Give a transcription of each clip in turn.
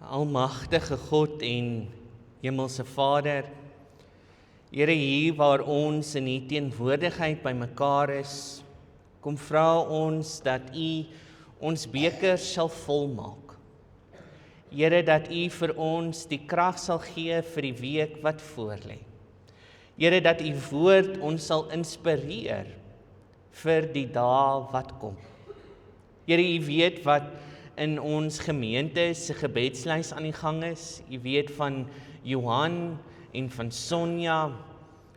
Almagtige God en Hemelse Vader, Here, hier waar ons in U teenwoordigheid bymekaar is, kom vra ons dat U ons beker sal volmaak. Here, dat U vir ons die krag sal gee vir die week wat voorlê. Here, dat U woord ons sal inspireer vir die dae wat kom. Here, U weet wat in ons gemeente se gebedslys aan die gang is. U weet van Johan en van Sonja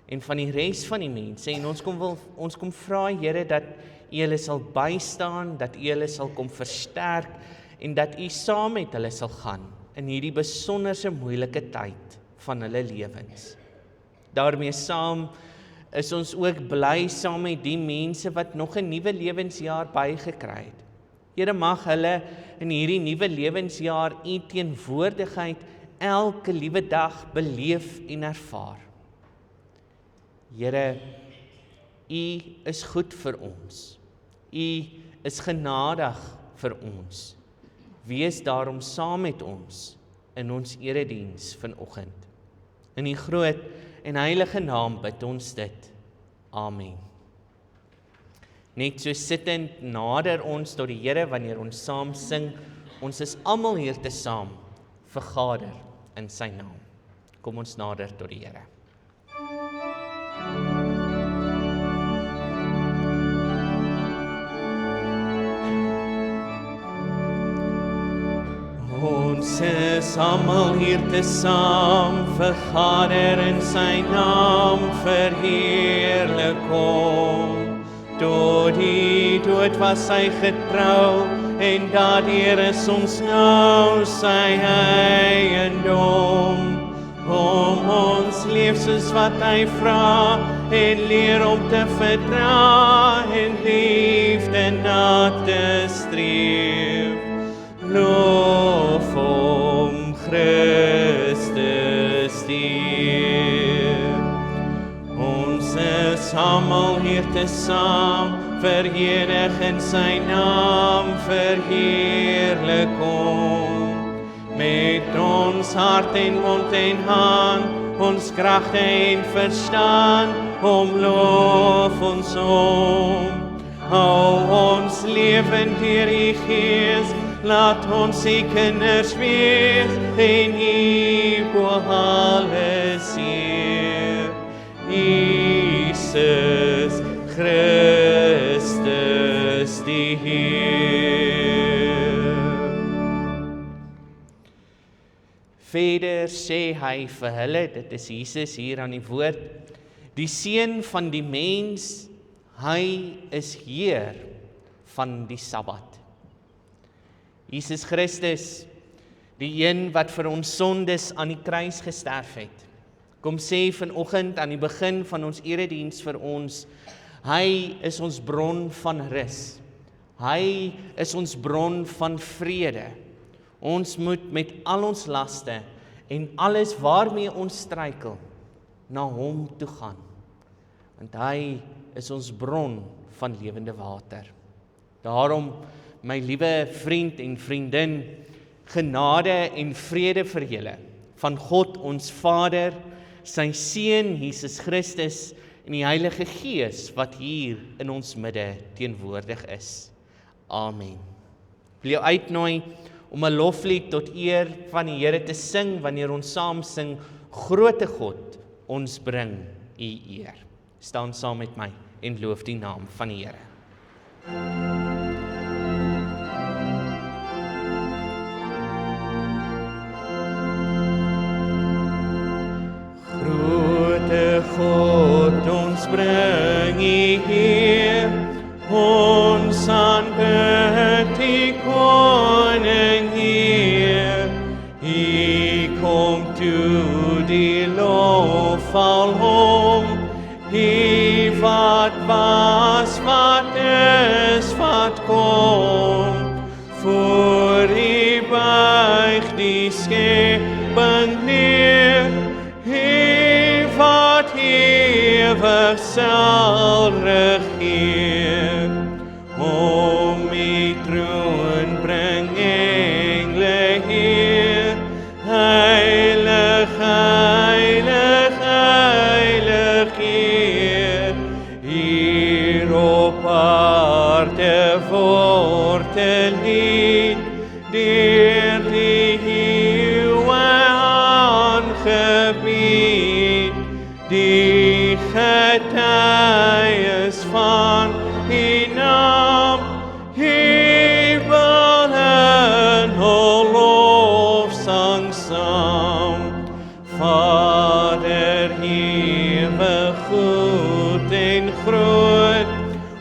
en van die res van die mense. En ons kom vra, Here, dat U hulle sal bystaan, dat U hulle sal kom versterk en dat U saam met hulle sal gaan in hierdie besonderse moeilike tyd van hulle lewens. Daarmee saam is ons ook bly saam met die mense wat nog 'n nuwe lewensjaar bygekry het. Here, mag hulle in hierdie nuwe lewensjaar U teenwoordigheid elke liewe dag beleef en ervaar. Here, U is goed vir ons. U is genadig vir ons. Wees daarom saam met ons in ons erediens vanoggend. In die groot en heilige naam bid ons dit. Amen. Net so sittend nader ons tot die Here wanneer ons saam sing. Ons is almal hier te saam, vergader in sy naam. Kom ons nader tot die Here. Ons is almal hier te saam, vergader in sy naam, verheerlik hom. Tot die dood was hy getrou, en daardeur is ons nou sy eiendom. Om ons leef soos wat hy vra, en leer om te verdra, en liefde na te streef. Loof hom Christus die Heer. Ons is almal hier te saam, verheerlik in sy naam, verheerlik hom. Met ons hart en mond en hand, ons kragte en verstand, loof ons hom. Hou ons leven deur die Gees, laat ons die kinders wees, en U bo alles heer. Jesus Christus die Heer. Verder sê hy vir hulle, dit is Jesus hier aan die woord, die seun van die mens, hy is Heer van die Sabbat. Jesus Christus, die een wat vir ons sondes aan die kruis gesterf het, kom sê vanoggend aan die begin van ons erediens vir ons, hy is ons bron van rus. Hy is ons bron van vrede. Ons moet met al ons laste en alles waarmee ons struikel, na hom toe gaan. Want hy is ons bron van lewende water. Daarom, my liewe vriend en vriendin, genade en vrede vir julle, van God ons Vader, sy Seun Jesus Christus en die Heilige Gees wat hier in ons midde teenwoordig is. Amen. Ek wil jou uitnooi om 'n loflied tot eer van die Here te sing wanneer ons saam sing, Grote God, ons bring U eer. Staan saam met my en loof die naam van die Here. God, ons bring U eer, ons aanbid die Koning Heer. U kom toe die lof val hom, U wat was, wat is, wat kom. Voor U buig die skepping neer, wat ewig sal regeer. Om U troon bring engle heer, te lied, deur die eeuwe aangebied, die getuies van die naam, hebel en lofsang saam. Vader, ewig goed en groot,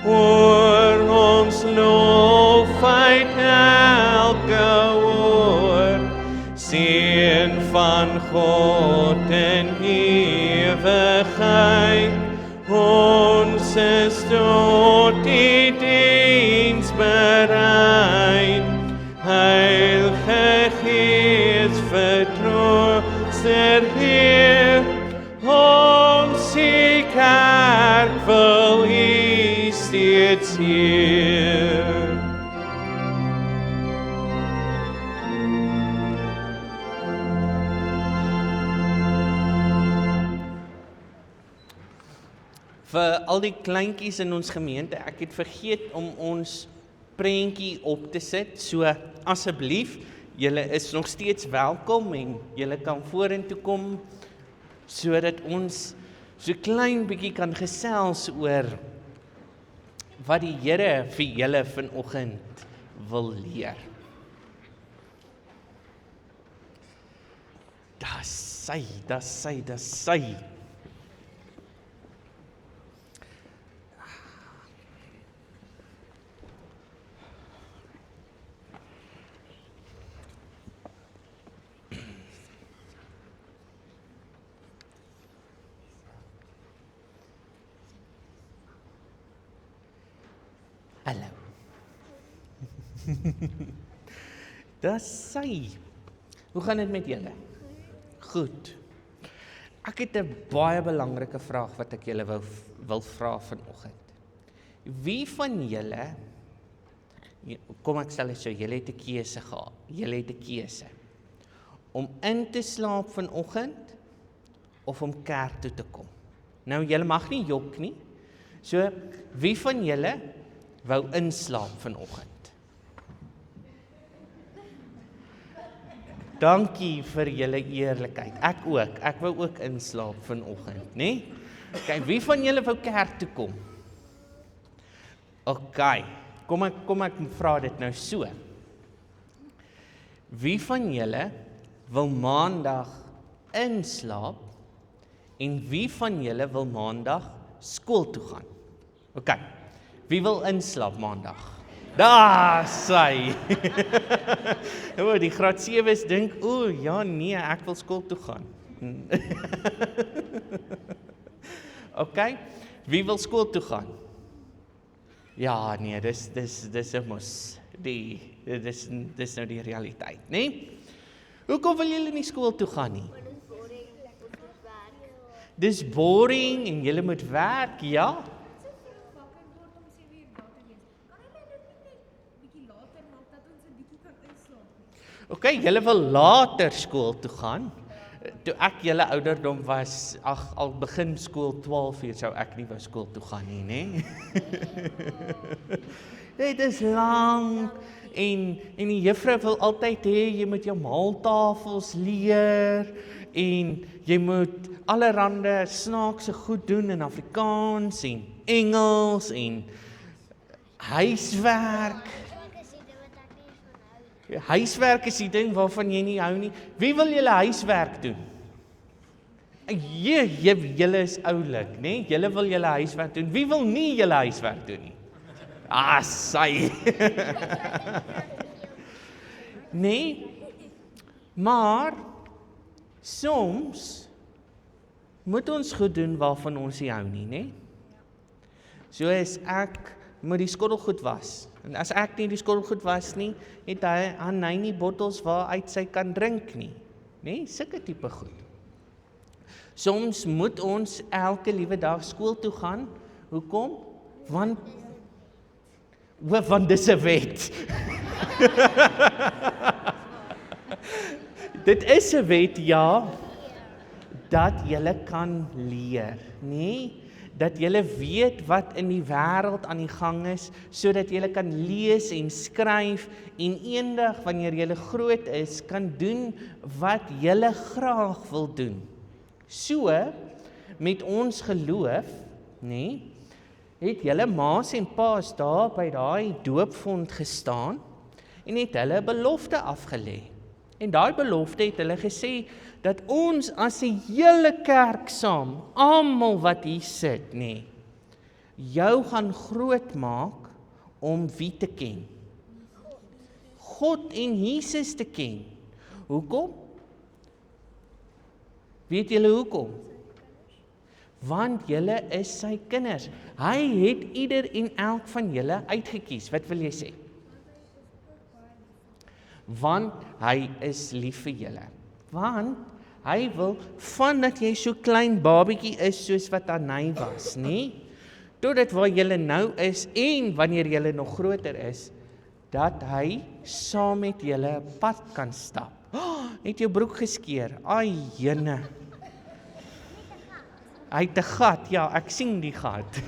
oor ons lof uit elke oor. Seun van God in ewigheid, ons is tot die diens bereid. Heilige Gees, vertrooster Heer, ons die kerk wil U steeds heer. Vir al die kleintjies in ons gemeente, ek het vergeet om ons prentjie op te sit, so asseblief, julle is nog steeds welkom en julle kan vorentoe kom, sodat ons so klein bietjie kan gesels oor wat die Here vir julle vanoggend wil leer. Dis sy. Hallo. Dis sy. Hoe gaan dit met julle? Goed. Ek het 'n baie belangrike vraag wat ek julle wil vra vanoggend. Wie van julle, kom ek stel dit so, julle het 'n keuse gehad. Julle het 'n keuse om in te slaap vanoggend of om kerk toe te kom. Nou julle mag nie jok nie. So wie van julle wou inslaap vanoggend? Dankie vir julle eerlikheid. Ek ook. Ek wou ook inslaap vanoggend, né? Okay, wie van julle wou kerk toe kom? Okay. Kom ek vra dit nou so. Wie van julle wil maandag inslaap en wie van julle wil maandag skool toe gaan? Okay. Wie wil inslaap maandag? Daar sy. O, die graad 7's dink, ja nee, ek wil skool toe gaan. Okay, wie wil skool toe gaan? Ja, nee, dis mos dis nou die realiteit, né? Hoekom wil julle nie skool toe gaan nie? Dis boring en julle moet werk, ja? Okay, julle wil later skool toe gaan. Toe ek julle ouderdom was, al begin skool 12 sou ek nie wou skool toe gaan nie, né? Dit is lang en die juffrou wil altyd hê jy moet jou maaltafels leer en jy moet allerhande snaakse goed doen in Afrikaans en Engels en huiswerk. Huiswerk is die ding waarvan jy nie hou nie. Wie wil julle huiswerk doen? Julle is oulik, né? Julle wil julle huiswerk doen. Wie wil nie julle huiswerk doen nie? Sy. Nee, maar soms moet ons goed doen waarvan ons nie hou nie, né? So as ek moet die skottelgoed was. En as ek nie die skottelgoed was nie, het hy nie bottels waaruit sy kan drink nie. Nee, sulke tipe goed. Soms moet ons elke liewe dag skool toe gaan. Hoekom? Want dis 'n wet. Dit is 'n wet, ja, dat jy kan leer, nee? dat julle weet wat in die wêreld aan die gang is, sodat julle kan lees en skryf en eendag wanneer julle groot is, kan doen wat julle graag wil doen. So, met ons geloof, het julle ma's en pa's daar by daai doopvond gestaan en het hulle belofte afgelê. En daai belofte het hulle gesê dat ons as 'n hele kerk saam, almal wat hier sit, jou gaan groot maak om wie te ken? God en Jesus te ken. Hoekom? Weet julle hoekom? Want julle is sy kinders. Hy het ieder en elk van julle uitgekies. Wat wil jy sê? Want hy is lief vir julle. Want hy wil, vandat jy so klein babietjie is soos wat Anay was, totdat waar julle nou is en wanneer julle nog groter is, dat hy saam met julle 'n pad kan stap. Het jou broek geskeur? Ai jene. Hy het 'n gat, ja, ek sien die gat.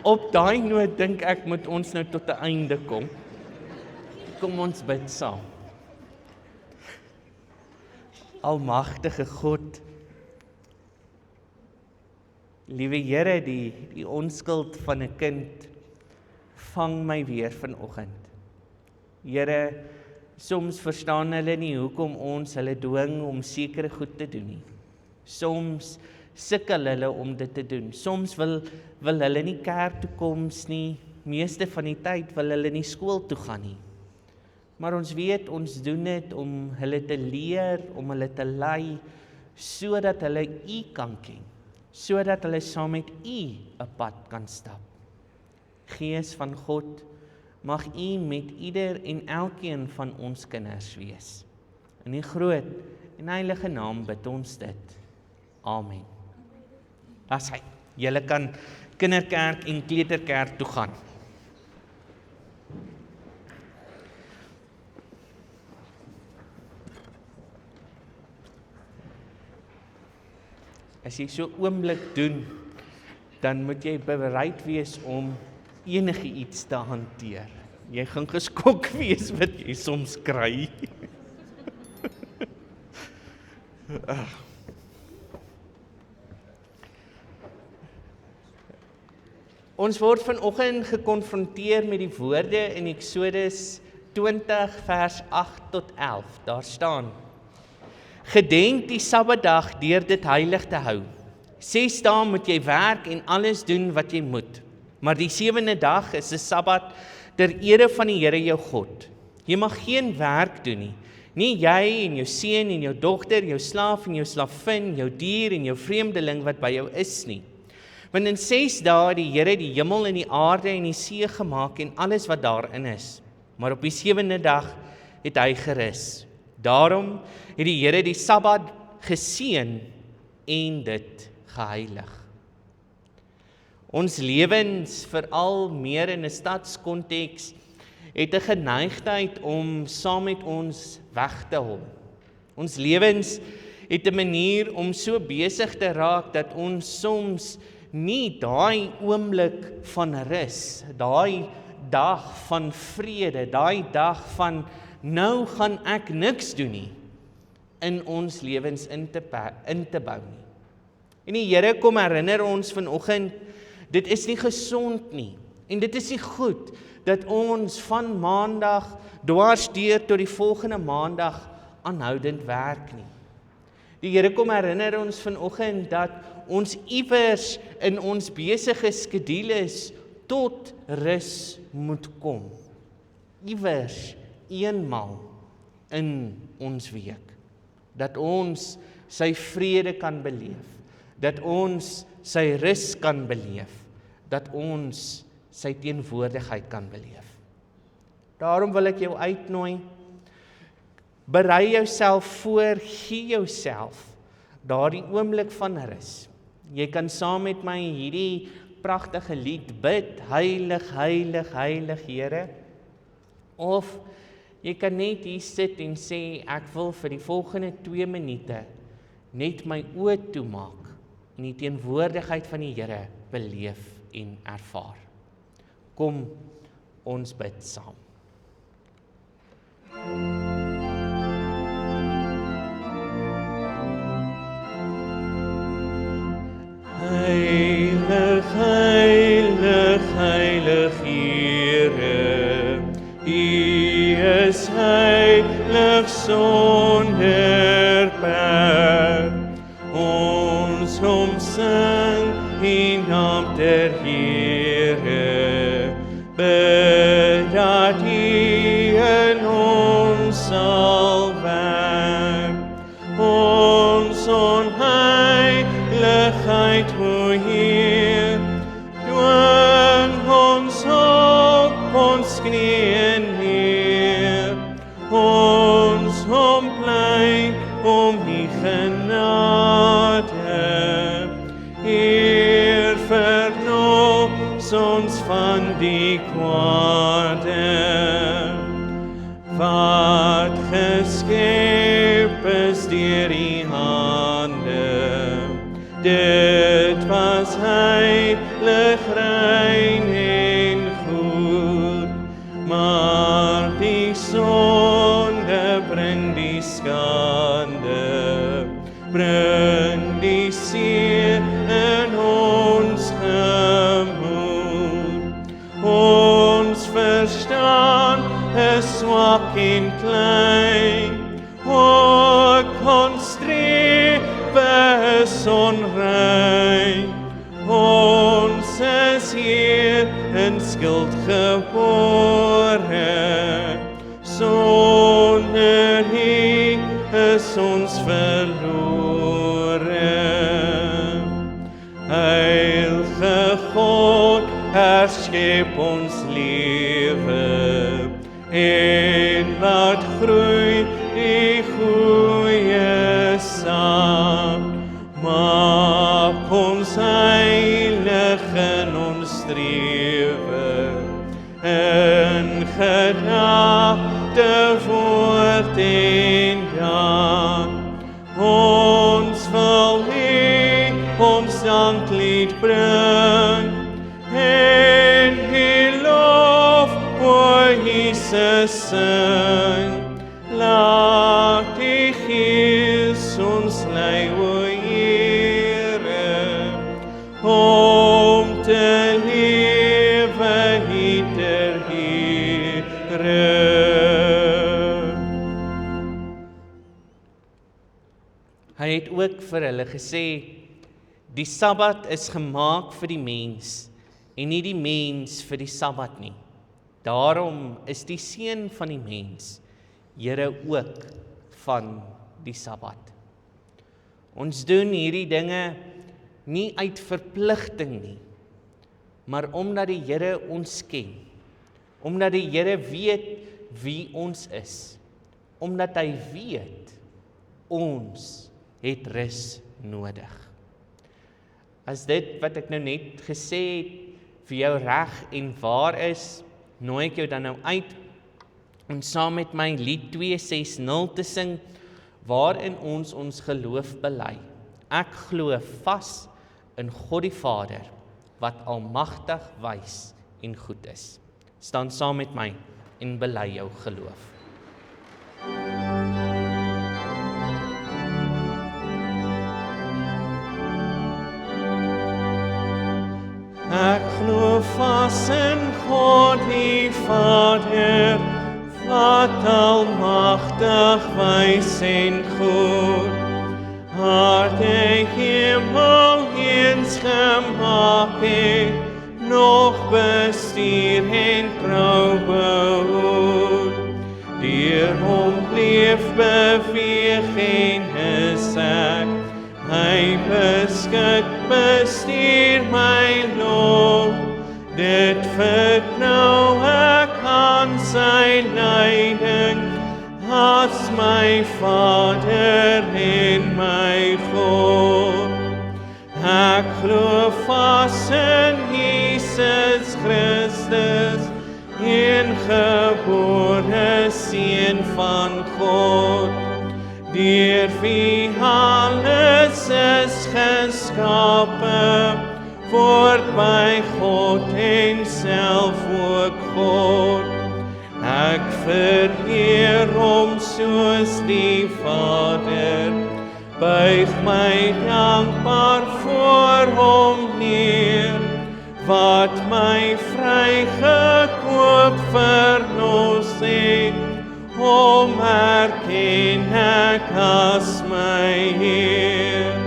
Op daai noot dink ek moet ons nou tot 'n einde kom. Kom ons bid saam. Almagtige God, liewe Here, die onskuld van 'n kind, vang my weer vanoggend. Here, soms verstaan hulle nie hoekom ons hulle dwing om sekere goed te doen nie. Soms sukkel hulle om dit te doen. Soms wil hulle nie kerk toe kom nie. Meeste van die tyd wil hulle nie skool toe gaan nie. Maar ons weet, ons doen dit om hulle te leer, om hulle te lei, sodat hulle U kan ken, sodat hulle saam met U 'n pad kan stap. Gees van God, mag U met ieder en elkeen van ons kinders wees. In die groot en heilige naam bid ons dit. Amen. Dis hy. Julle kan kinderkerk en kleuterkerk toe gaan. As jy so oomblik doen, dan moet jy bereid wees om enige iets te hanteer. Jy gaan geskok wees wat jy soms kry. Ons word vanoggend gekonfronteer met die woorde in Eksodus 20 vers 8 tot 11. Daar staan: Gedenk die Sabbatdag deur dit heilig te hou. 6 dae moet jy werk en alles doen wat jy moet. Maar die 7de dag is 'n Sabbat ter ere van die Here jou God. Jy mag geen werk doen nie. Nie jy en jou seun en jou dogter, jou slaaf en jou slavin, jou dier en jou vreemdeling wat by jou is nie. Want in 6 dae het die Here die hemel en die aarde en die see gemaak en alles wat daarin is. Maar op die 7de dag het hy gerus. Daarom het die Here die Sabbat geseën en dit geheilig. Ons lewens, veral meer in 'n stadskonteks, het 'n geneigtheid om saam met ons weg te hol. Ons lewens het 'n manier om so besig te raak dat ons soms nie daai oomblik van rus, daai dag van vrede, daai dag van nou gaan ek niks doen nie, in ons lewens in te bou nie. En die Here kom herinner ons vanoggend, dit is nie gesond nie, en dit is nie goed, dat ons van maandag dwars deur tot die volgende maandag aanhoudend werk nie. Die Here kom herinner ons vanoggend dat ons iewers in ons besige skedules tot rus moet kom. Iewers eenmal in ons week. Dat ons sy vrede kan beleef. Dat ons sy rus kan beleef. Dat ons sy teenwoordigheid kan beleef. Daarom wil ek jou uitnooi, berei jouself voor, gee jouself daardie oomblik van rus. Jy kan saam met my hierdie pragtige lied bid, heilig, heilig, heilig Here, of jy kan net hier sit en sê, ek wil vir die volgende 2 minute net my oë toemaak en die teenwoordigheid van die Here beleef en ervaar. Kom, ons bid saam. Heilig, heilig, heilig Here, U is heilig sonder berg. Ons omsing die naam der Here, bid dat U in ons sal werk. Ons onheiligheid, o Heer, dwing ons op ons knieën neer. Ons ompleit om die genade. Heer, verlos ons van die kwade. Wat geskep is deur U hande, dit was heilig, rein en goed, maar die sonde bring die skande, bring die seer in ons gemoed. Ons verstaan is swak en klein, ook ons strewe is onrein. Ons is hier in skuld gebore, sonder U is ons verlore. Heilige God, herskep ons lewe en laat groei die goeie saad. Maak ons heilig in ons strewe, in gedagte, woord en daad. Ons wil U ons danklied bring en U lof, o Jesus, sing. Laat die Gees ons lei, o Here, om te lewe ter Here. Hy het ook vir hulle gesê, die Sabbat is gemaak vir die mens, en nie die mens vir die Sabbat nie. Daarom is die seun van die mens, Here ook van die Sabbat. Ons doen hierdie dinge nie uit verpligting nie, maar omdat die Here ons ken, omdat die Here weet wie ons is, omdat hy weet ons het rus nodig. As dit wat ek nou net gesê het vir jou reg en waar is, nooi ek jou dan nou uit om saam met my lied 260 te sing, waarin ons geloof bely. Ek glo vas in God die Vader, wat almagtig, wys en goed is. Staan saam met my en bely jou geloof. Ek glo vas in God die Vader, wat almagtig, wys en goed, hart en hemel eens gemaak het, nog bestuur en trouw behoed. Deur hom bleef beweeg en is ek, hy beskik, bestuur my lot. Dit vertrou ek aan sy leiding, as my Vader en my God. Ek glo vas in Jesus Christus, engebore Seun van God, deur wie alles is geskape, word by God en self ook God. Ek vereer hom soos die Vader, buig my dankbaar voor hom neer, wat my vrygekoop verlos het, hom erken ek as my Heer.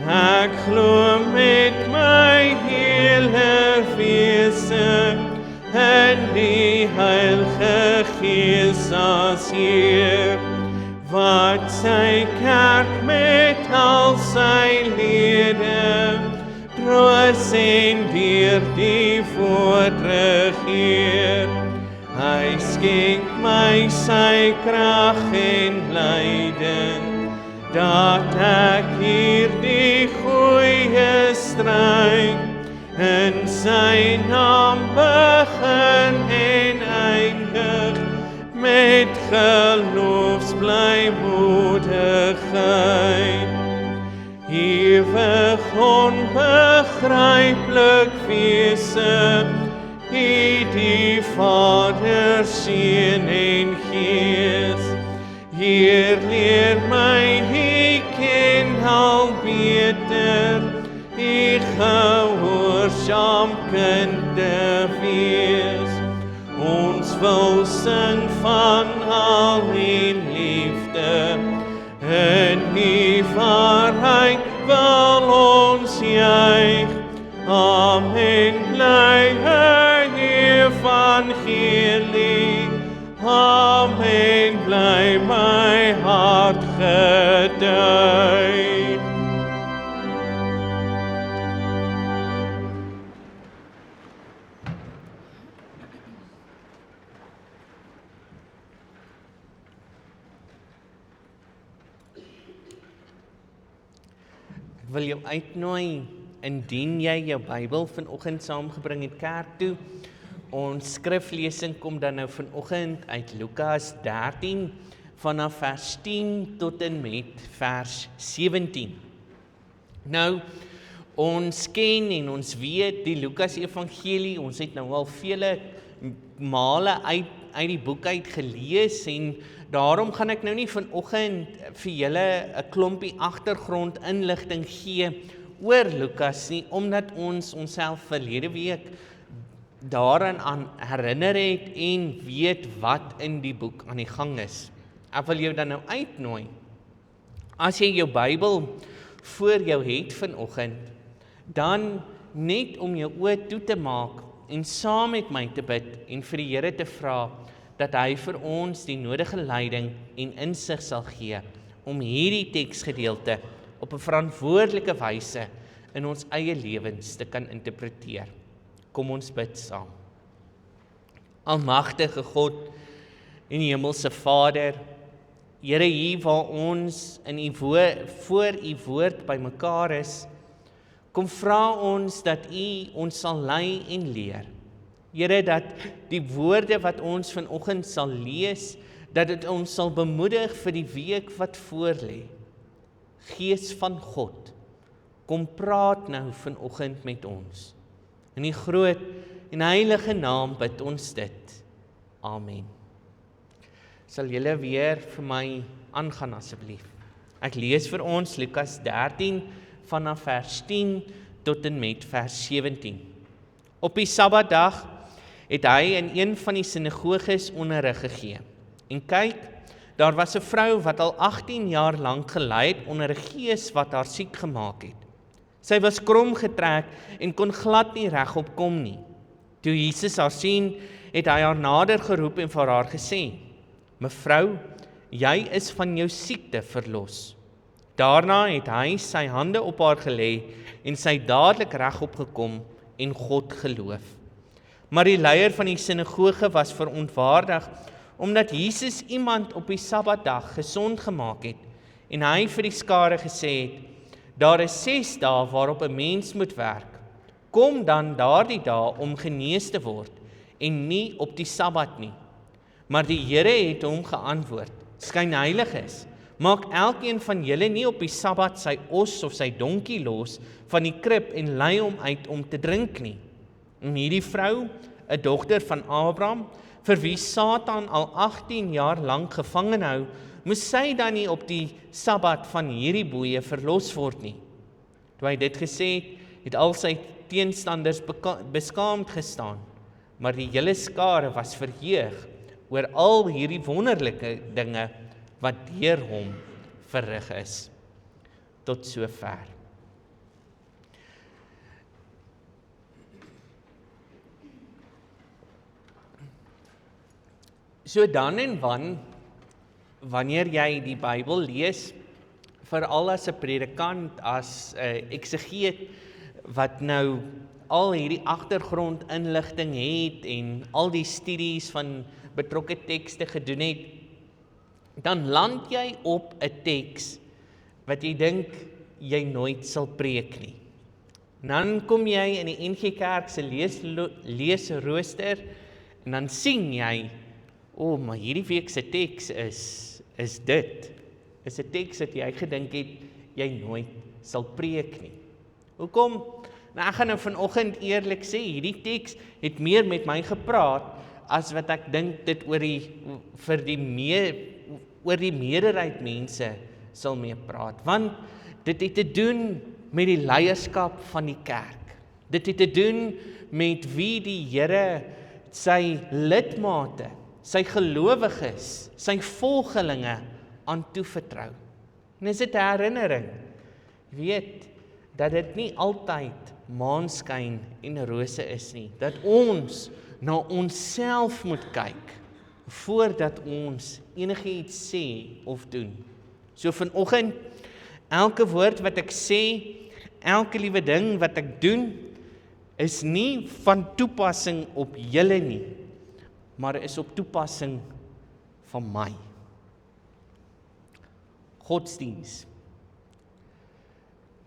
Ek glo met my hele wese in die Heilige Gees as Heer, wat sy kerk met al sy lede troos en deur die woord regeer. Hy skenk my sy krag en leiding, dat ek hierdie goeie stryd in sy naam begin en eindig, met geloofsblymoedigheid. Ewig onbegryplik wese, die Vader, Seun en Gees. Heer, leer my die ken al beter, die gehoorsaam kind te wees. Ons wil sing van al die liefde, in die waarheid wil ons juig. Amen, bly evangelie, amen, bly my hart getuig. Ek wil jou uitnooi, indien jy jou Bybel vanoggend saamgebring het kerk toe. Ons skriflesing kom dan nou vanoggend uit Lukas 13 vanaf vers 10 tot en met vers 17. Nou, ons ken en ons weet die Lukas Evangelie, ons het nou al vele male uit die boek uit gelees en daarom gaan ek nou nie vanoggend vir julle 'n klompie agtergrond inligting gee oor Lukas nie, omdat ons onsself verlede week daaraan herinner het en weet wat in die boek aan die gang is. Ek wil jou dan nou uitnooi, as jy jou Bybel voor jou het vanoggend, dan net om jou oë toe te maak en saam met my te bid en vir die Here te vra dat hy vir ons die nodige leiding en insig sal gee om hierdie teksgedeelte op 'n verantwoordelike wyse in ons eie lewens te kan interpreteer. Kom ons bid saam. Almagtige God en Hemelse Vader, Here, hier waar ons in voor U woord bymekaar is, kom vra ons dat U ons sal lei en leer. Here, dat die woorde wat ons vanoggend sal lees, dat dit ons sal bemoedig vir die week wat voorlê. Gees van God, kom praat nou vanoggend met ons. In die groot en heilige naam bid ons dit. Amen. Sal julle weer vir my aangaan asseblief. Ek lees vir ons Lukas 13 vanaf vers 10 tot en met vers 17. Op die Sabbatdag het hy in een van die sinagoges onderrig gegee. En kyk, daar was 'n vrou wat al 18 jaar lank gely het onder 'n gees wat haar siek gemaak het. Sy was krom getrek en kon glad nie regop kom nie. Toe Jesus haar sien, het hy haar nader geroep en vir haar gesê: "Mevrou, jy is van jou siekte verlos." Daarna het hy sy hande op haar gelê en sy dadelik regop gekom en God geloof. Maar die leier van die sinagoge was verontwaardig omdat Jesus iemand op die Sabbatdag gesond gemaak het en hy vir die skare gesê het: "Daar is 6 dae waarop 'n mens moet werk. Kom dan daardie dae om genees te word en nie op die Sabbat nie." Maar die Here het hom geantwoord: "Skynheilig is, Maak elkeen van julle nie op die Sabbat sy os of sy donkie los van die krib en lei hom uit om te drink nie. En hierdie vrou, 'n dogter van Abraham, vir wie Satan al 18 jaar lank gevangen hou, moes sy dan nie op die Sabbat van hierdie boeie verlos word nie. Toe hy dit gesê het, het al sy teenstanders beskaamd gestaan, maar die hele skare was verheug oor al hierdie wonderlike dinge wat deur hom verrig is. Tot sover. So dan en wanneer jy die Bybel lees, veral as 'n predikant, as 'n eksegeet, wat nou al hierdie agtergrondinligting het en al die studies van betrokke tekste gedoen het, dan land jy op 'n teks wat jy dink jy nooit sal preek nie. Dan kom jy in die NG Kerk se leesrooster en dan sien jy, maar hierdie week se teks is dit. Is 'n teks wat jy gedink het jy nooit sal preek nie. Hoekom? Nou ek gaan nou vanoggend eerlik sê, hierdie teks het meer met my gepraat as wat ek dink dit oor die meerderheid mense sal mee praat. Want dit het te doen met die leierskap van die kerk. Dit het te doen met wie die Here sy lidmate, sy gelowiges, sy volgelinge aan toevertrou. En is dit 'n herinnering? Weet dat dit nie altyd maanskyn en rose is nie. Dat ons na onsself moet kyk voordat ons enigiets sê of doen. So vanoggend, elke woord wat ek sê, elke liewe ding wat ek doen, is nie van toepassing op julle nie, maar is op toepassing van my. Godsdiens.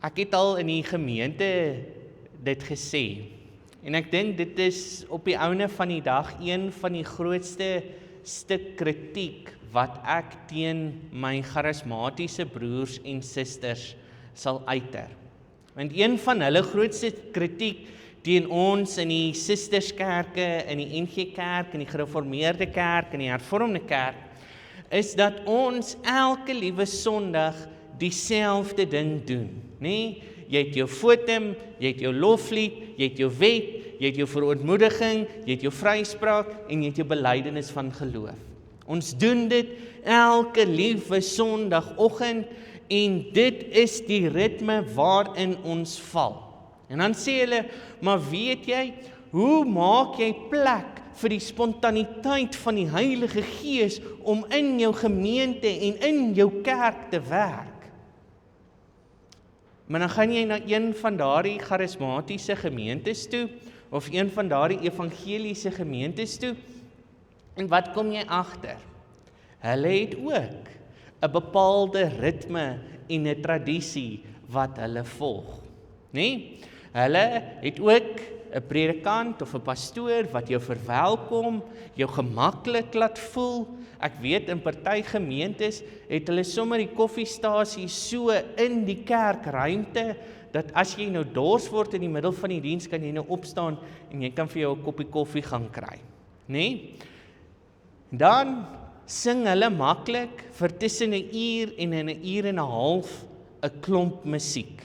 Ek het al in die gemeente dit gesê, en ek dink dit is op die ouene van die dag een van die grootste stuk kritiek wat ek teen my charismatiese broers en susters sal uiter. Want een van hulle grootste kritiek teen ons in die sisterskerke, in die NG Kerk, in die gereformeerde kerk, in die hervormde kerk, is dat ons elke liewe Sondag dieselfde ding doen. Nee? Jy het jou fotum, jy het jou loflied, jy het jou wet, jy het jou verootmoediging, jy het jou vryspraak en jy het jou belydenis van geloof. Ons doen dit elke liewe Sondagoggend en dit is die ritme waarin ons val. En dan sê hulle, maar weet jy, hoe maak jy plek vir die spontaniteit van die Heilige Gees om in jou gemeente en in jou kerk te werk? Maar dan gaan jy na een van daardie charismatiese gemeentes toe, of een van daardie evangeliese gemeentes toe, en wat kom jy agter? Hulle het ook 'n bepaalde ritme en 'n tradisie wat hulle volg. Nee? Hulle het ook 'n predikant of 'n pastoor wat jou verwelkom, jou gemaklik laat voel. Ek weet in party gemeentes het hulle sommer die koffiestasie so in die kerkruimte, dat as jy nou dors word in die middel van die diens, kan jy nou opstaan en jy kan vir jou 'n koppie koffie gaan kry. Nee? Dan sing hulle maklik vir tussen 'n uur en 'n uur en 'n half 'n klomp musiek.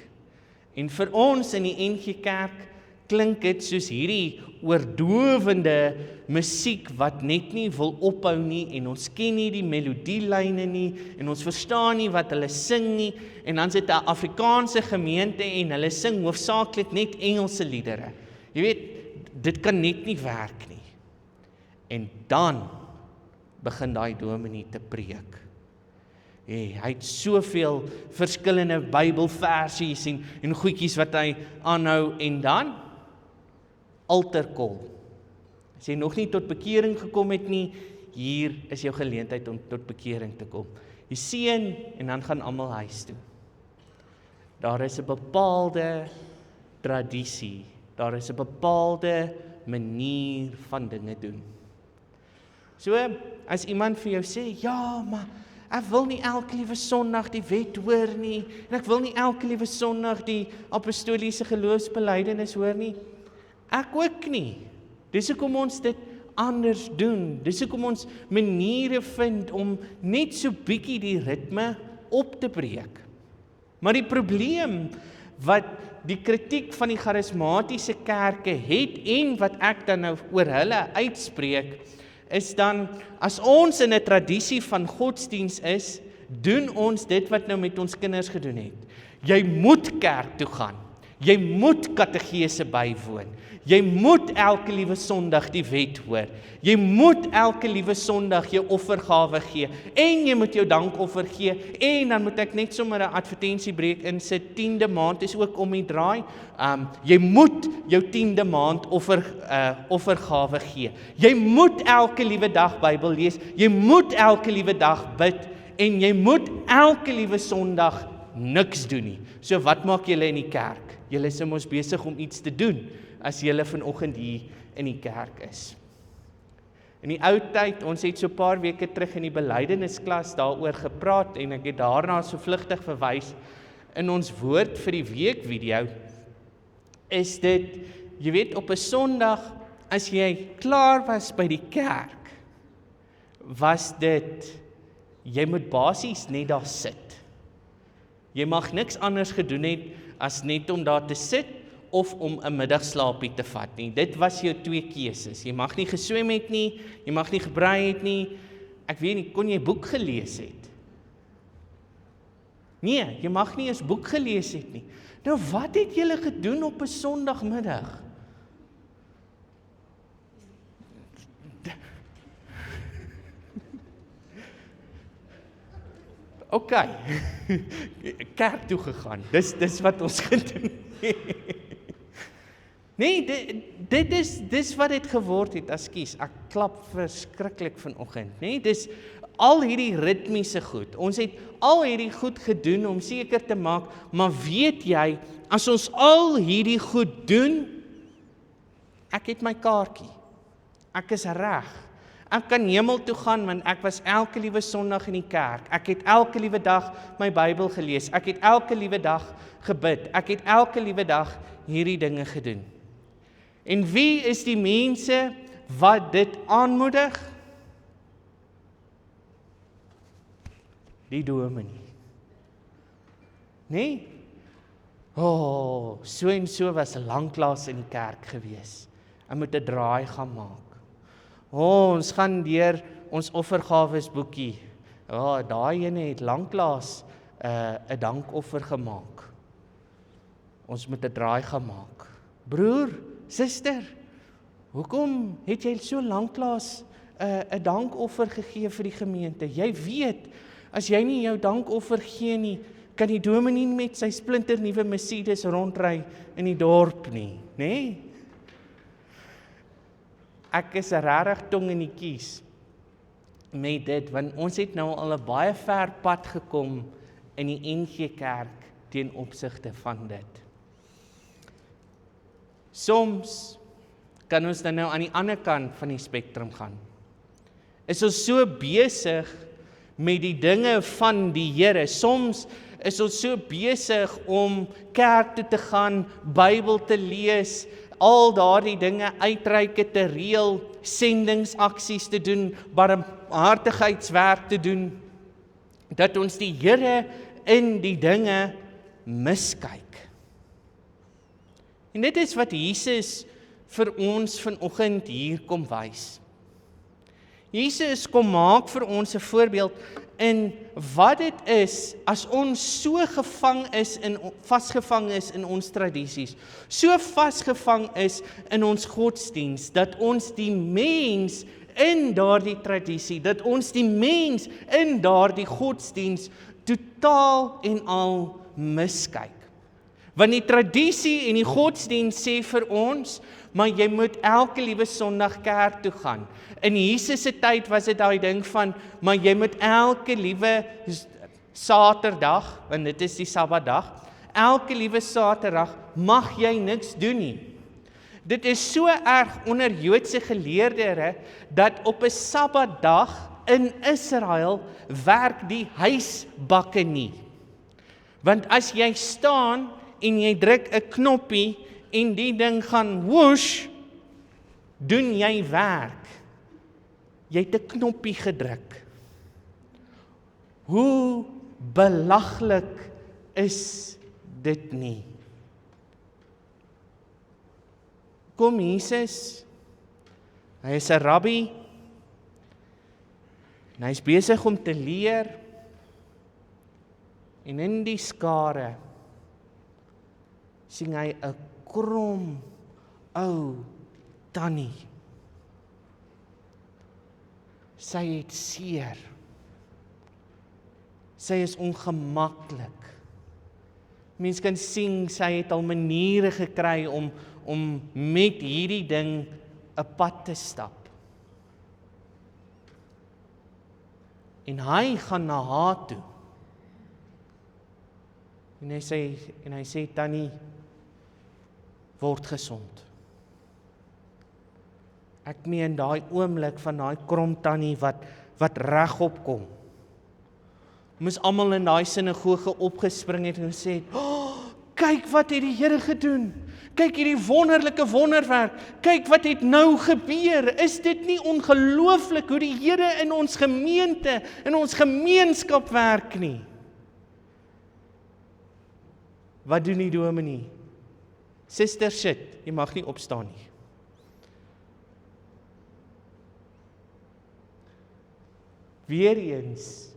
En vir ons in die NG Kerk klink dit soos hierdie oordowende musiek wat net nie wil ophou nie, en ons ken nie die melodielyne nie, en ons verstaan nie wat hulle sing nie, en dan sit 'n Afrikaanse gemeente en hulle sing hoofsaaklik net Engelse liedere. Jy weet, dit kan net nie werk nie. En dan begin daai dominee te preek. Hy het soveel verskillende Bybelversies en goedjies wat hy aanhou, en dan altarkol. As jy nog nie tot bekering gekom het nie, hier is jou geleentheid om tot bekering te kom. Jy seën en dan gaan almal huis toe. Daar is 'n bepaalde tradisie, daar is 'n bepaalde manier van dinge doen. So, as iemand vir jou sê, ja, maar ek wil nie elke liewe Sondag die wet hoor nie, en ek wil nie elke liewe Sondag die apostoliese geloofsbelijdenis hoor nie. Ek ook nie. Dis hoekom ons dit anders doen. Dis hoekom ons maniere vind om net so bietjie die ritme op te breek. Maar die probleem wat die kritiek van die charismatiese kerke het en wat ek dan nou oor hulle uitspreek, is dan, as ons in 'n tradisie van godsdiens is, doen ons dit wat nou met ons kinders gedoen het. Jy moet kerk toe gaan. Jy moet katekese bywoon. Jy moet elke liewe Sondag die wet hoor. Jy moet elke liewe Sondag jou offergawe gee. En jy moet jou dankoffer gee. En dan moet ek net sommer 'n advertensiebreek insit. 10de maand is ook om die draai. Jy moet jou 10de maand offergawe gee. Jy moet elke liewe dag Bybel lees. Jy moet elke liewe dag bid. En jy moet elke liewe Sondag niks doen nie. So wat maak julle in die kerk? Julle is mos besig om iets te doen as julle vanoggend hier in die kerk is. In die ou tyd, ons het so 'n paar weke terug in die belydennisklas daaroor gepraat en ek het daarna so vlugtig verwys in ons woord vir die week video. Is dit, jy weet, op 'n Sondag as jy klaar was by die kerk, was dit jy moet basies net daar sit. Jy mag niks anders gedoen het as net om daar te sit of om 'n middagslaapie te vat nie. Dit was jou twee keuses. Jy mag nie geswem het nie, jy mag nie gebraai het nie. Ek weet nie, kon jy boek gelees het? Nee, jy mag nie eens boek gelees het nie. Nou wat het julle gedoen op 'n Sondagmiddag? OK, kerk toe gegaan, dis wat ons gedoen het. Nee, dis wat dit geword het, ekskuus, ek klap verskriklik vanoggend, nee, dis al hierdie ritmiese goed, ons het al hierdie goed gedoen om seker te maak, maar weet jy, as ons al hierdie goed doen, ek het my kaartjie, ek is reg, ek kan hemel toe gaan, want ek was elke liewe Sondag in die kerk. Ek het elke liewe dag my Bybel gelees. Ek het elke liewe dag gebid. Ek het elke liewe dag hierdie dinge gedoen. En wie is die mense wat dit aanmoedig? Die dominee. Nee? So en so was 'n lanklaas in die kerk gewees. Ek moet 'n draai gaan maak. Ons gaan deur ons offergawes boekie. Daai ene het lanklaas 'n dankoffer gemaak. Ons moet 'n draai gaan maak. Broer, suster, hoekom het jy so lanklaas 'n dankoffer gegee vir die gemeente? Jy weet, as jy nie jou dankoffer gee nie, kan die dominee met sy splinternuwe Mercedes rondry in die dorp nie, nê? Ek is regtig tong in die kies met dit, want ons het nou al 'n baie ver pad gekom in die NG Kerk teen opsigte van dit. Soms kan ons dan nou aan die ander kant van die spektrum gaan. Is ons so besig met die dinge van die Here. Soms is ons so besig om kerk toe te gaan, Bybel te lees, al daardie dinge uitreike te reël, sendingsaksies te doen, barmhartigheidswerk te doen, dat ons die Here in die dinge miskyk. En dit is wat Jesus vir ons vanoggend hier kom wys. Jesus kom maak vir ons 'n voorbeeld in wat dit is as ons so vasgevang is in ons tradisies, so vasgevang is in ons godsdiens, dat ons die mens in daardie tradisie, dat ons die mens in daardie godsdiens totaal en al miskyk. Want die tradisie en die godsdiens sê vir ons, maar jy moet elke liewe Sondag kerk toe gaan. In Jesus se tyd was dit daai ding van, maar jy moet elke liewe Saterdag, want dit is die Sabbatdag, elke liewe Saterdag mag jy niks doen nie. Dit is so erg onder Joodse geleerdere, dat op 'n Sabbatdag in Israel werk die huisbakke nie. Want as jy staan en jy druk 'n knoppie en die ding gaan woesh, doen jy werk. Jy het 'n knoppie gedruk. Hoe belaglik is dit nie? Kom Jesus, hy is 'n rabbi, en hy is besig om te leer, en in die skare sien hy 'n krom ou tannie. Sy het seer. Sy is ongemaklik. Mens kan sien, sy het al maniere gekry om met hierdie ding 'n pad te stap. En hy gaan na haar toe. En hy sê, tannie, word gesond. Ek meen daai oomblik van daai krom tannie wat regop kom. Moes almal in daai sinagoge opgespring het en gesê, kyk wat het die Here gedoen. Kyk hierdie wonderlike wonderwerk. Kyk wat het nou gebeur. Is dit nie ongelooflik hoe die Here in ons gemeente, in ons gemeenskap werk nie? Wat doen die dominee? Suster, shit, jy mag nie opstaan nie. Weereens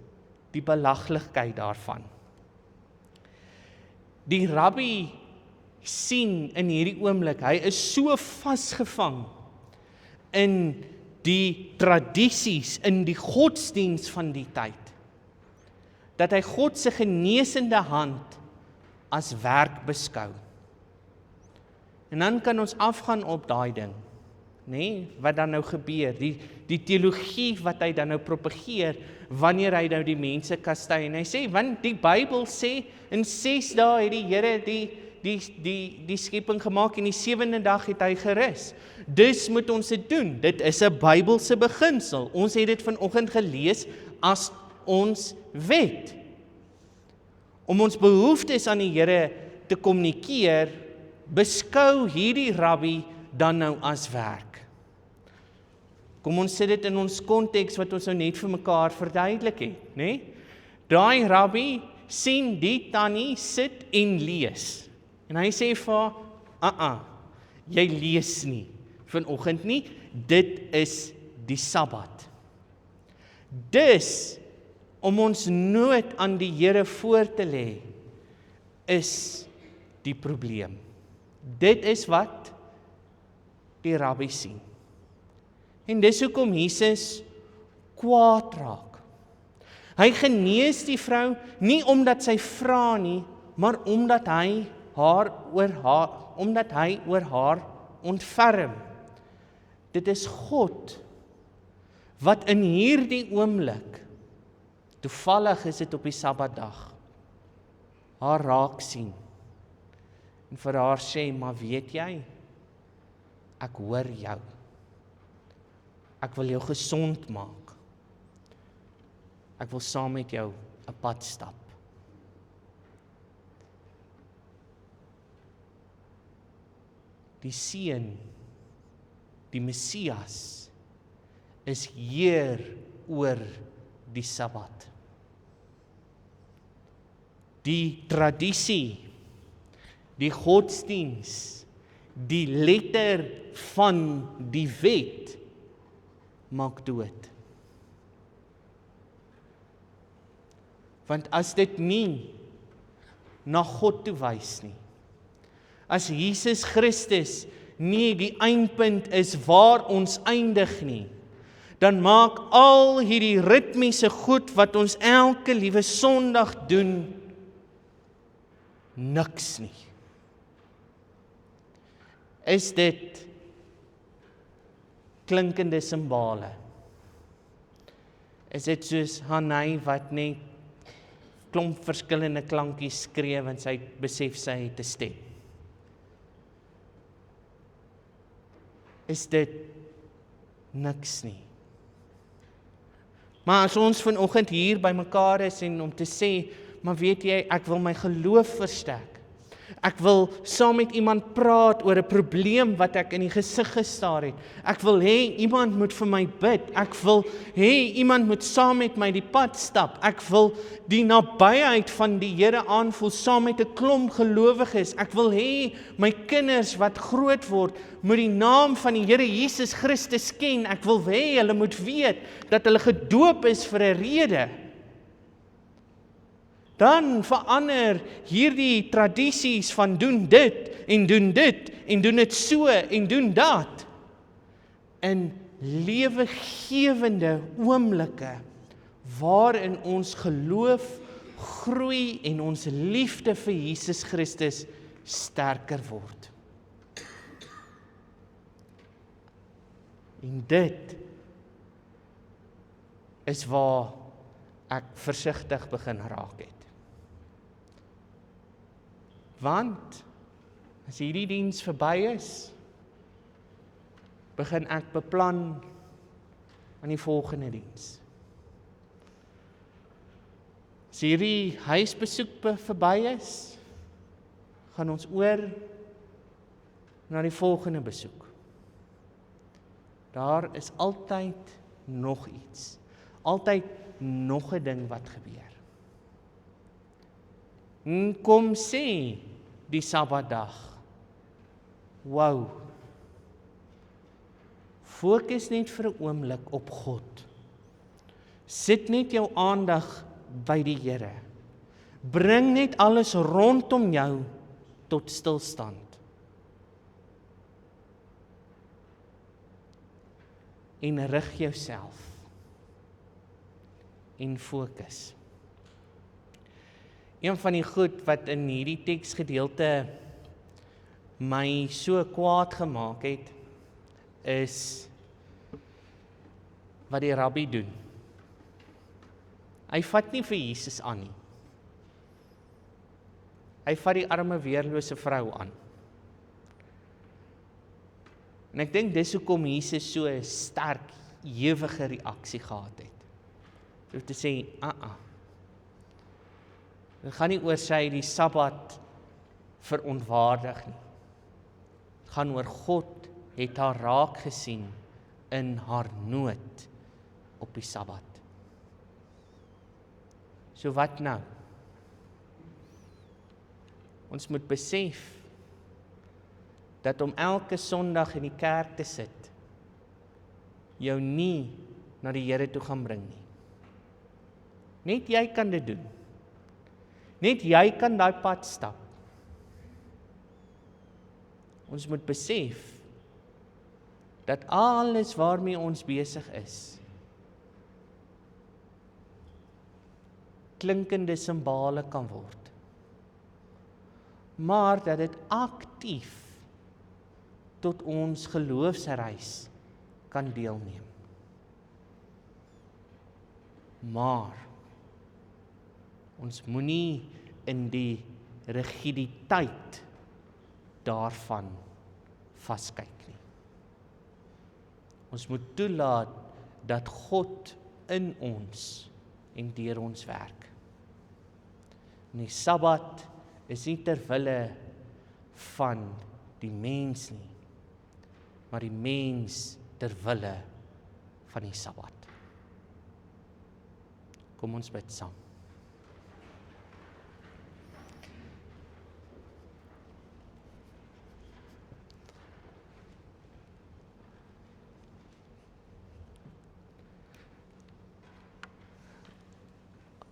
die belaglikheid daarvan. Die rabbi sien in hierdie oomblik, hy is so vasgevang in die tradisies, in die godsdiens van die tyd, dat hy God se genesende hand as werk beskou. En dan kan ons afgaan op daai ding, nee, wat dan nou gebeur, die teologie wat hy dan nou propageer, wanneer hy nou die mense kastei, en hy sê, want die Bybel sê, in 6 dae het die Here die skepping gemaak, en die 7de dag het hy gerus. Dus moet ons dit doen, dit is 'n Bybelse beginsel, ons het dit vanoggend gelees, as ons wet. Om ons behoeftes aan die Here te kommunikeer, beskou hierdie rabbi dan nou as werk. Kom ons sit dit in ons konteks wat ons nou net vir mekaar verduidelik het, né? Daai rabbi sien die tannie sit en lees. En hy sê vir haar, jy lees nie vanoggend nie, dit is die Sabbat. Dus om ons nood aan die Here voor te lê, is die probleem. Dit is wat die rabbi sien. En dis hoekom Jesus kwaad raak. Hy genees die vrou nie omdat sy vra nie, maar omdat hy oor haar ontferm. Dit is God wat in hierdie oomblik, toevallig is dit op die Sabbatdag, haar raak sien. En vir haar sê, maar weet jy, ek hoor jou. Ek wil jou gesond maak. Ek wil saam met jou 'n pad stap. Die Seun, die Messias, is Heer oor die Sabbat. Die tradisie, die godsdiens, die letter van die wet, maak dood. Want as dit nie na God toe wys nie, as Jesus Christus nie die eindpunt is waar ons eindig nie, dan maak al hierdie ritmiese goed wat ons elke liewe Sondag doen, niks nie. Is dit klinkende simbole? Is dit soos Hanai wat net klomp verskillende klankies skree, want sy besef sy het 'n stem? Is dit niks nie? Maar as ons vanoggend hier by mekaar is en om te sê, maar weet jy, ek wil my geloof versterk. Ek wil saam met iemand praat oor 'n probleem wat ek in die gesig gestaar het. Ek wil hê iemand moet vir my bid. Ek wil hê iemand moet saam met my die pad stap. Ek wil die nabyheid van die Here aanvoel saam met 'n klomp gelowiges. Ek wil hê my kinders wat groot word, moet die naam van die Here Jesus Christus ken. Ek wil hê hulle moet weet dat hulle gedoop is vir 'n rede. Dan verander hierdie tradisies van doen dit en doen dit en doen dit so en doen dat in lewegewende oomblikke waarin ons geloof groei en ons liefde vir Jesus Christus sterker word. En dit is waar ek versigtig begin raak het. Want as hierdie diens verby is, begin ek beplan aan die volgende diens. As hierdie huisbesoek verby is, gaan ons oor na die volgende besoek. Daar is altyd nog iets. Altyd nog 'n ding wat gebeur. Kom sê die Sabbatdag, wow, fokus net vir 'n oomblik op God. Sit net jou aandag by die Here. Bring net alles rondom jou tot stilstand. En rig jouself. En fokus. Een van die goed wat in hierdie teksgedeelte my so kwaad gemaak het, is wat die rabbi doen. Hy vat nie vir Jesus aan nie. Hy vat die arme weerlose vrou aan. En ek dink dis hoekom Jesus so 'n sterk, ewige reaksie gehad het. So te sê, dit gaan nie oor sy die Sabbat verontwaardig nie. Dit gaan oor God het haar raak gesien in haar nood op die Sabbat. So wat nou? Ons moet besef dat om elke Sondag in die kerk te sit, jou nie na die Here toe gaan bring nie. Net jy kan dit doen. Net jy kan daai pad stap. Ons moet besef dat alles waarmee ons besig is, klinkende simbole kan word. Maar dat dit aktief tot ons geloofsreis kan deelneem. Maar ons moenie in die rigiditeit daarvan vaskyk nie. Ons moet toelaat dat God in ons en deur ons werk. En die Sabbat is nie ter wille van die mens nie, maar die mens ter wille van die Sabbat. Kom ons bid saam.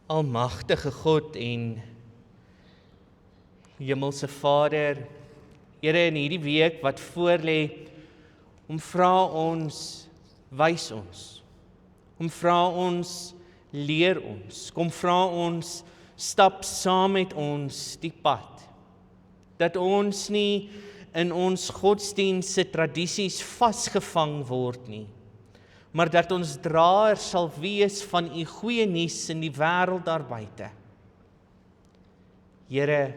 Almagtige God en Hemelse Vader, Here, in hierdie week wat voorlê, vra ons, wys ons, vra ons, leer ons, kom vra ons, stap saam met ons die pad, dat ons nie in ons godsdienste tradisies vasgevang word nie, maar dat ons draer sal wees van u goeie nuus in die wêreld daar buite. Here,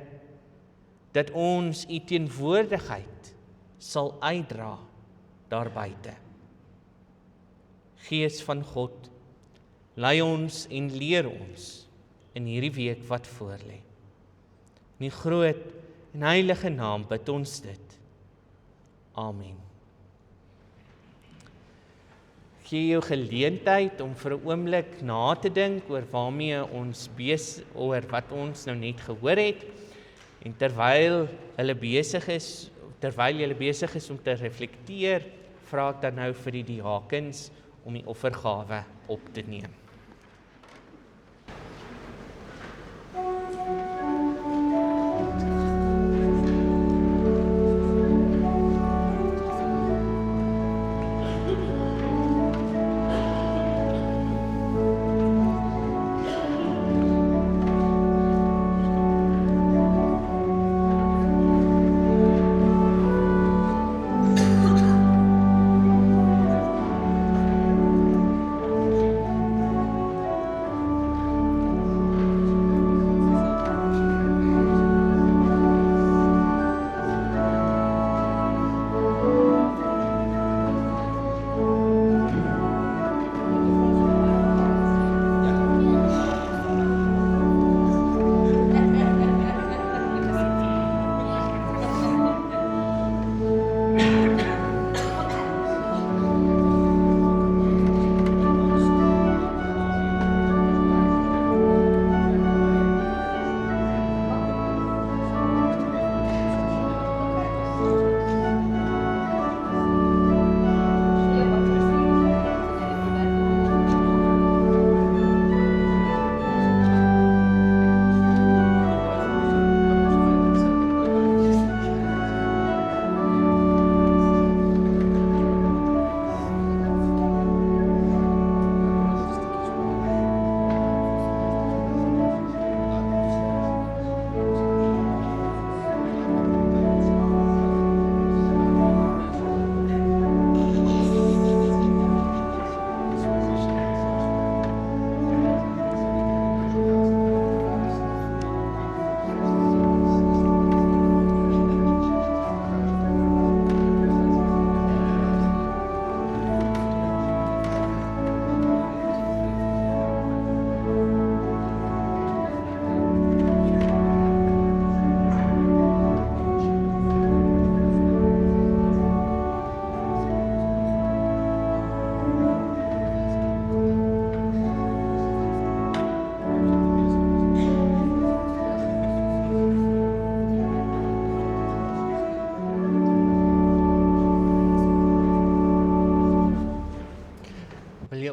dat ons u teenwoordigheid sal uitdra daar buite. Gees van God, Lei ons en leer ons in hierdie week wat voorlê. In die groot en heilige naam bid ons dit. Amen. Gee jou geleentheid om vir 'n oomblik na te dink oor waarmee ons oor wat ons nou net gehoor het. En terwyl jy besig is om te reflekteer, vra ek dan nou vir die diakens om die offergawe op te neem.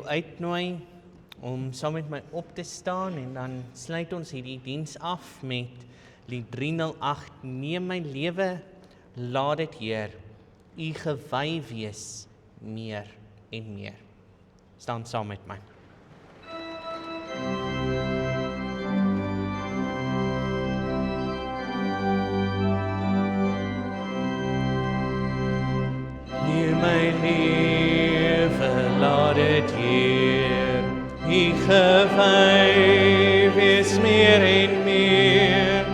Uitnooi om saam met my op te staan en dan sluit ons hierdie diens af met lied 308, neem my lewe, laat dit Heer, U gewy wees meer en meer. Staan saam met my. Neem my lewe, laat dit Heer, U gewy wees meer en meer.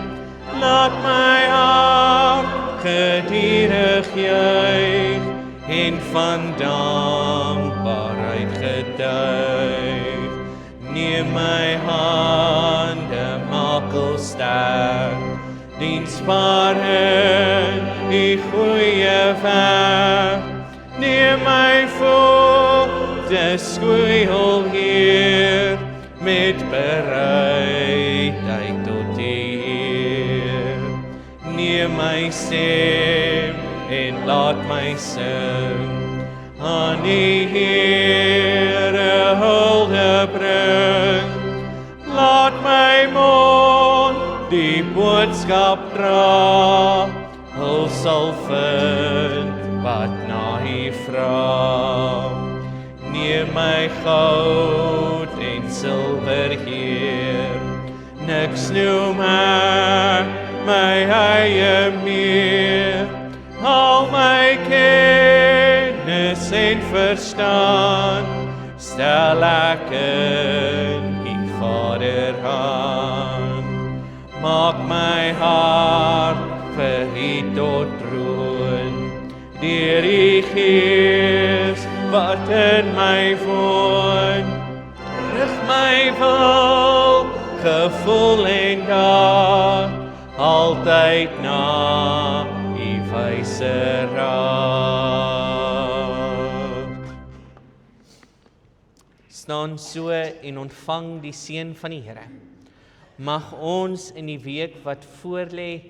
Laat my hart gedierig juig en van dankbaarheid getuig. Neem my hande, maak sterk, dienstbaar in U goeie werk. Neem my voete, skuil Heer, met bereidheid tot U Heer. Neem my stem en laat my sing, aan die Heere hulde bring. Laat my mond die boodskap dra, hul sal vind wat na U vra. Neem my goud en silwer Heer, niks noem ek my eie meer. Al my kennis en verstand stel ek in U Vaderhand. Maak my hart vir U tot troon, deur U Gees wat in my woon. Rig my wil, gevoel en daad, altyd na U wyse raad. Staan so en ontvang die seën van die Here. Mag ons in die week wat voorlê,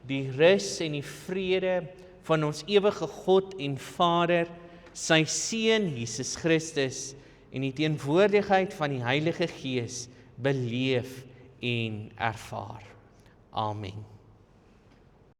die rus en die vrede van ons ewige God en Vader, sy Seun Jesus Christus en die teenwoordigheid van die Heilige Gees beleef en ervaar. Amen.